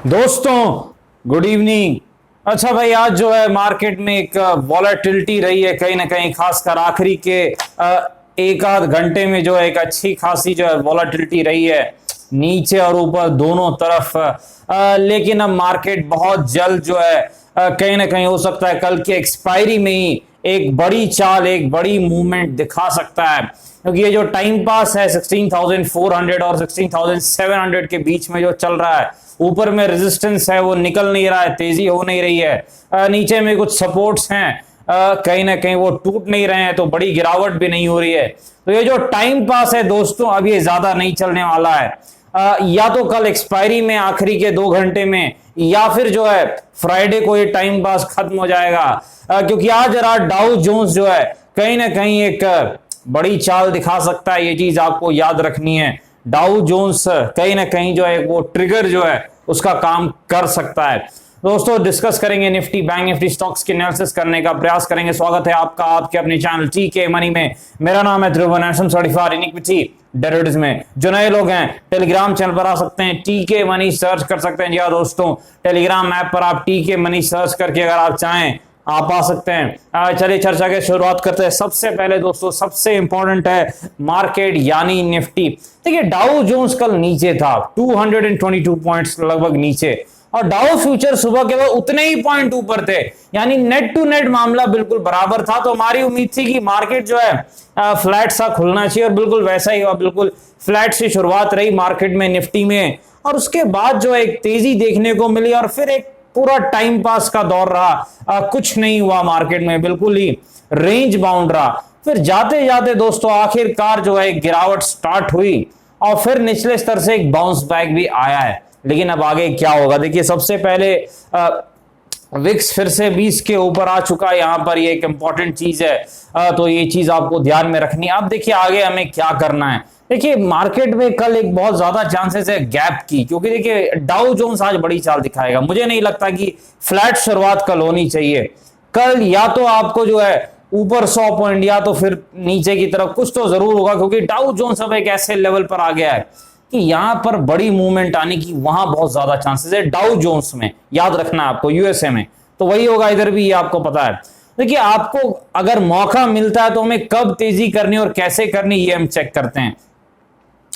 दोस्तों good evening. अच्छा भाई, आज जो है मार्केट में एक वॉलेटिलिटी रही है कहीं ना कहीं, खासकर आखिरी के एक आध घंटे में जो है एक अच्छी खासी जो है वॉलेटिलिटी रही है, नीचे और ऊपर दोनों तरफ। लेकिन अब मार्केट बहुत जल्द जो है कहीं ना कहीं हो सकता है कल की एक्सपायरी में ही एक बड़ी चाल, एक बड़ी मूवमेंट दिखा सकता है, क्योंकि ये जो टाइम पास है 16,400 और 16,700 के बीच में जो चल रहा है, ऊपर में रेजिस्टेंस है वो निकल नहीं रहा है, तेजी हो नहीं रही है। नीचे में कुछ सपोर्ट्स हैं, कहीं ना कहीं वो टूट नहीं रहे हैं, तो बड़ी गिरावट भी नहीं हो रही है। तो ये जो टाइम पास है दोस्तों, अब ये ज्यादा नहीं चलने वाला है। या तो कल एक्सपायरी में आखिरी के 2 घंटे में, या फिर जो है फ्राइडे को ये टाइम पास खत्म हो जाएगा। क्योंकि आज रात डाउ जोन्स जो है कहीं ना कहीं एक बड़ी चाल दिखा सकता है, ये चीज आपको याद रखनी है। डाउ जोन्स कहीं ना कहीं जो है वो ट्रिगर जो है उसका काम कर सकता है। दोस्तों डिस्कस करेंगे निफ्टी बैंक निफ्टी स्टॉक्स के एनालिसिस करने का प्रयास करेंगे। स्वागत है आपका आपके अपने चैनल टीके मनी में। मेरा नाम है ध्रुव, सर्टिफाइड इन इक्विटी डेरिवेटिव्स में। जो नए लोग हैं टेलीग्राम चैनल पर आ सकते हैं, टीके मनी सर्च कर सकते हैं। जी हाँ दोस्तों, टेलीग्राम ऐप पर आप टीके मनी सर्च करके अगर आप चाहें आप आ सकते हैं। चलिए चर्चा की शुरुआत करते हैं। सबसे पहले दोस्तों सबसे इंपॉर्टेंट है मार्केट यानी निफ्टी। देखिए डाउ जोन्स कल नीचे था, 222 पॉइंट्स लगभग नीचे, और डाउ फ्यूचर सुबह के वक्त उतने ही पॉइंट ऊपर थे, यानी नेट टू नेट मामला बिल्कुल बराबर था। तो हमारी उम्मीद थी कि मार्केट जो है फ्लैट सा खुलना चाहिए, और बिल्कुल वैसा ही हुआ, बिल्कुल फ्लैट सी शुरुआत रही मार्केट में निफ्टी में, और उसके बाद जो है एक तेजी देखने को मिली, और फिर एक पूरा टाइम पास का दौर रहा। कुछ नहीं हुआ मार्केट में, बिल्कुल ही रेंज बाउंड रहा। फिर जाते जाते दोस्तों आखिरकार जो है गिरावट स्टार्ट हुई, और फिर निचले स्तर से एक बाउंस बैक भी आया है। लेकिन अब आगे क्या होगा, देखिए सबसे पहले विक्स फिर से 20 के ऊपर आ चुका है, यहां पर ये एक इंपॉर्टेंट चीज है। तो ये चीज आपको ध्यान में रखनी है। अब देखिए आगे हमें क्या करना है। देखिए मार्केट में कल एक बहुत ज्यादा चांसेस है गैप की, क्योंकि देखिए डाउ जोन्स आज बड़ी चाल दिखाएगा। मुझे नहीं लगता कि फ्लैट शुरुआत कल होनी चाहिए। कल या तो आपको जो है ऊपर 100 पॉइंट या तो फिर नीचे की तरफ कुछ तो जरूर होगा, क्योंकि डाउ जोन्स अब एक ऐसे लेवल पर आ गया है कि यहां पर बड़ी मूवमेंट आने की वहां बहुत ज्यादा चांसेस है। डाउ जोन्स में याद रखना आपको, यूएसए में तो वही होगा, इधर भी ये आपको पता है। देखिए आपको अगर मौका मिलता है तो हमें कब तेजी करनी और कैसे करनी ये हम चेक करते हैं।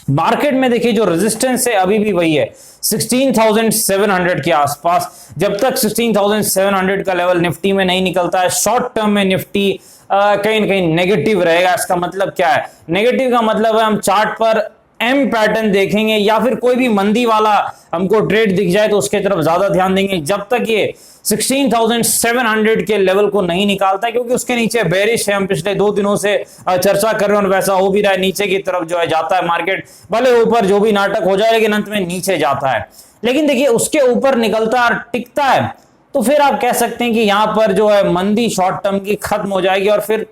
मार्केट में देखिए जो रेजिस्टेंस है अभी भी वही है 16,700 के आसपास। जब तक 16,700 का लेवल निफ्टी में नहीं निकलता है, शॉर्ट टर्म में निफ्टी कहीं ना कहीं नेगेटिव रहेगा। इसका मतलब क्या है, नेगेटिव का मतलब है हम चार्ट पर एम पैटर्न देखेंगे, या फिर कोई भी मंदी वाला हमको ट्रेड दिख जाए तो उसके तरफ ज्यादा ध्यान देंगे, जब तक ये 16,700 के लेवल को नहीं निकालता है, क्योंकि उसके नीचे बेरिश है। हम पिछले 2 दिनों से चर्चा कर रहे हैं और वैसा हो भी रहा है, नीचे की तरफ जो है जाता है मार्केट। भले ऊपर जो भी नाटक हो जाए लेकिन अंत में नीचे जाता है। लेकिन देखिए उसके ऊपर निकलता और टिकता है तो फिर आप कह सकते हैं कि यहां पर जो है मंदी शॉर्ट टर्म की खत्म हो जाएगी, और फिर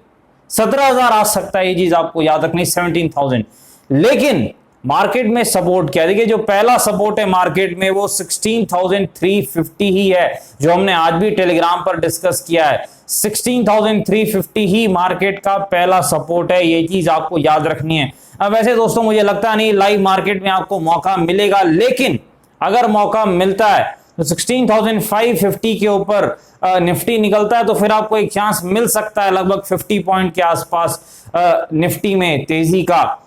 17,000 आ सकता है। ये चीज आपको याद रखनी, 17,000। लेकिन मार्केट में सपोर्ट क्या है, देखिए जो पहला सपोर्ट है मार्केट में वो 16,350 ही है, जो हमने आज भी टेलीग्राम पर डिस्कस किया है। 16,350 ही मार्केट का पहला सपोर्ट है, ये चीज आपको याद रखनी है। अब वैसे दोस्तों मुझे लगता नहीं लाइव मार्केट में आपको मौका मिलेगा, लेकिन अगर मौका मिलता है तो 16,550 के ऊपर निफ्टी निकलता है तो फिर आपको एक चांस मिल सकता है लगभग 50 पॉइंट के आसपास निफ्टी में तेजी का।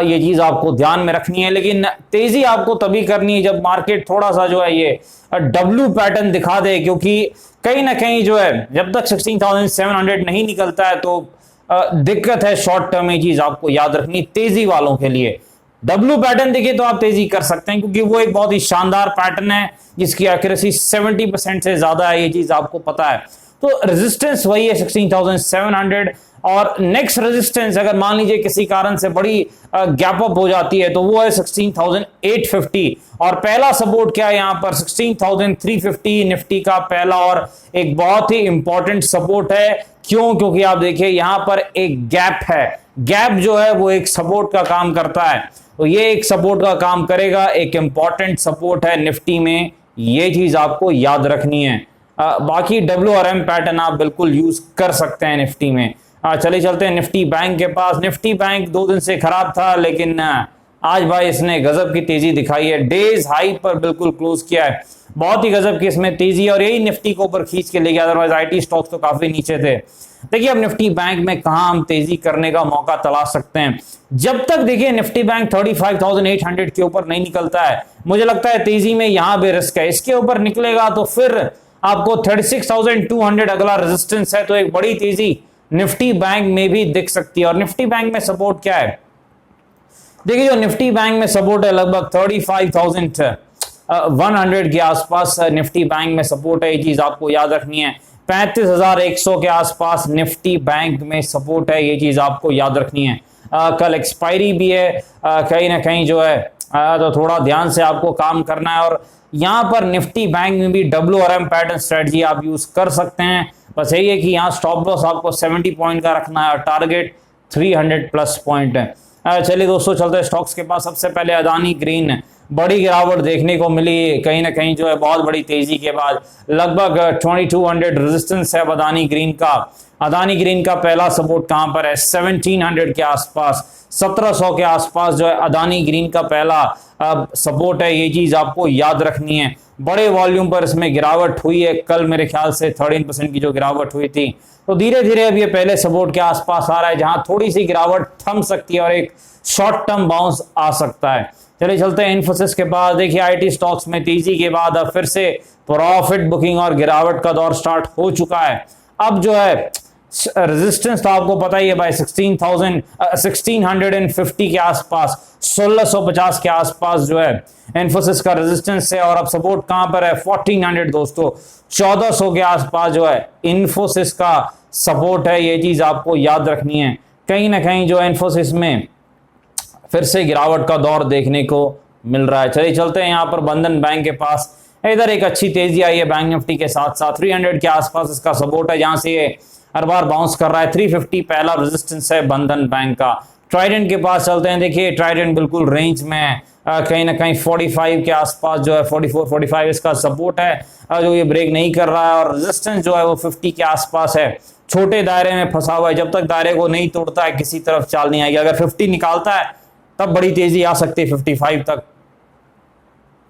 ये चीज आपको ध्यान में रखनी है। लेकिन तेजी आपको तभी करनी है जब मार्केट थोड़ा सा जो है ये डब्ल्यू पैटर्न दिखा दे, क्योंकि कहीं ना कहीं जो है जब तक 16,700 नहीं निकलता है तो दिक्कत है शॉर्ट टर्म। ये चीज आपको याद रखनी तेजी वालों के लिए। डब्ल्यू पैटर्न देखिए तो आप तेजी कर सकते हैं, क्योंकि वो एक बहुत ही शानदार पैटर्न है जिसकी एक्यूरेसी 70% से ज्यादा है, ये चीज आपको पता है। तो रेजिस्टेंस वही है 16,700, और नेक्स्ट रेजिस्टेंस अगर मान लीजिए किसी कारण से बड़ी गैप अप हो जाती है तो वो है 16,850, और पहला सपोर्ट क्या है यहां पर 16,350 निफ्टी का पहला और एक बहुत ही इंपॉर्टेंट सपोर्ट है। क्यों, क्योंकि आप देखिए यहां पर एक गैप है, गैप जो है वो एक सपोर्ट का काम करता है, तो ये एक सपोर्ट का काम करेगा, एक इंपॉर्टेंट सपोर्ट है निफ्टी में, ये चीज आपको याद रखनी है। बाकी डब्ल्यू और एम पैटर्न आप बिल्कुल यूज कर सकते हैं निफ्टी में। चले चलते हैं निफ्टी बैंक के पास। निफ्टी बैंक 2 दिन से खराब था, लेकिन आज भाई इसने गजब की तेजी दिखाई है, डेज हाई पर बिल्कुल क्लोज किया है, बहुत ही गजब की इसमें तेजी है और यही निफ्टी को ऊपर खींच के ले गया, अदरवाइज आईटी स्टॉक्स तो काफी नीचे थे। देखिए अब निफ्टी बैंक में कहां हम तेजी करने का मौका तलाश सकते हैं, जब तक देखिए निफ्टी बैंक 35,800 के ऊपर नहीं निकलता है, मुझे लगता है तेजी में यहां भी रिस्क है। इसके ऊपर निकलेगा तो फिर आपको 36,200 अगला रेजिस्टेंस है, तो एक बड़ी तेजी निफ्टी बैंक में भी दिख सकती है। और निफ्टी बैंक में सपोर्ट क्या है, देखिए जो निफ्टी बैंक में सपोर्ट है लगभग 35,100 के आसपास निफ्टी बैंक में सपोर्ट है, ये चीज आपको याद रखनी है। 35,100 के आसपास निफ्टी बैंक में सपोर्ट है, ये चीज आपको याद रखनी है। कल एक्सपायरी भी है, कहीं ना कहीं जो है तो थोड़ा ध्यान से आपको काम करना है। और यहां पर निफ्टी बैंक में भी WRM पैटर्न स्ट्रेटजी आप यूज कर सकते हैं, बस यही है कि यहाँ स्टॉप लॉस आपको 70 पॉइंट का रखना है और टारगेट 300 प्लस पॉइंट है। चलिए दोस्तों चलते हैं स्टॉक्स के पास। सबसे पहले अदानी ग्रीन, बड़ी गिरावट देखने को मिली कहीं ना कहीं जो है बहुत बड़ी तेजी के बाद, लगभग 2200 रेजिस्टेंस है अदानी ग्रीन का। अदानी ग्रीन का पहला सपोर्ट कहां पर है, 1700 के आसपास, 1700 के आसपास जो है अदानी ग्रीन का पहला सपोर्ट है, ये चीज आपको याद रखनी है। बड़े वॉल्यूम पर इसमें गिरावट हुई है, कल मेरे ख्याल से 13% की जो गिरावट हुई थी, तो धीरे धीरे अब ये पहले सपोर्ट के आसपास आ रहा है, जहां थोड़ी सी गिरावट थम सकती है और एक शॉर्ट टर्म बाउंस आ सकता है। चलिए चलते हैं इन्फोसिस के पास। देखिए आईटी स्टॉक्स में तेजी के बाद अब फिर से प्रॉफिट बुकिंग और गिरावट का दौर स्टार्ट हो चुका है। अब जो है रेजिस्टेंस तो आपको पता ही है भाई, 1650 के आसपास, 1650 के आसपास जो है इन्फोसिस का रेजिस्टेंस है। और अब सपोर्ट कहां पर है, 1400 दोस्तों, 1400 के आसपास जो है इन्फोसिस का सपोर्ट है, ये चीज आपको याद रखनी है। कहीं ना कहीं जो इन्फोसिस में फिर से गिरावट का दौर देखने को मिल रहा है। चलिए चलते हैं यहाँ पर बंधन बैंक के पास। इधर एक अच्छी तेजी आई है बैंक निफ्टी के साथ साथ, 300 के आसपास इसका सपोर्ट है, जहां से ये हर बार बाउंस कर रहा है। 350 पहला रेजिस्टेंस है बंधन बैंक का। ट्राइडेंट के पास चलते हैं। देखिए ट्राइडेंट बिल्कुल रेंज में है, कहीं ना कहीं 45 के आसपास जो है 44-45 इसका सपोर्ट है, जो ये ब्रेक नहीं कर रहा है। और रेजिस्टेंस जो है वो 50 के आसपास है, छोटे दायरे में फंसा हुआ है, जब तक दायरे को नहीं तोड़ता है किसी तरफ चाल नहीं आएगी। अगर 50 निकालता है तब बड़ी तेजी आ सकती है 55 तक,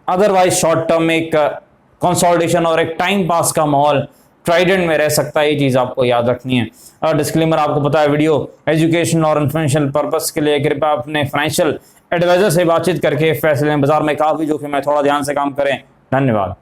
अदरवाइज शॉर्ट टर्म में एक कंसोलिडेशन और एक टाइम पास का माहौल ट्राइडेंट में रह सकता है, ये चीज आपको याद रखनी है। और डिस्क्लेमर आपको पता है, वीडियो एजुकेशन और इन्फॉर्मेशन पर्पस के लिए, कृपया अपने फाइनेंशियल एडवाइजर से बातचीत करके फैसले लें। बाजार में काफी जोखिम है, थोड़ा ध्यान से काम करें। धन्यवाद।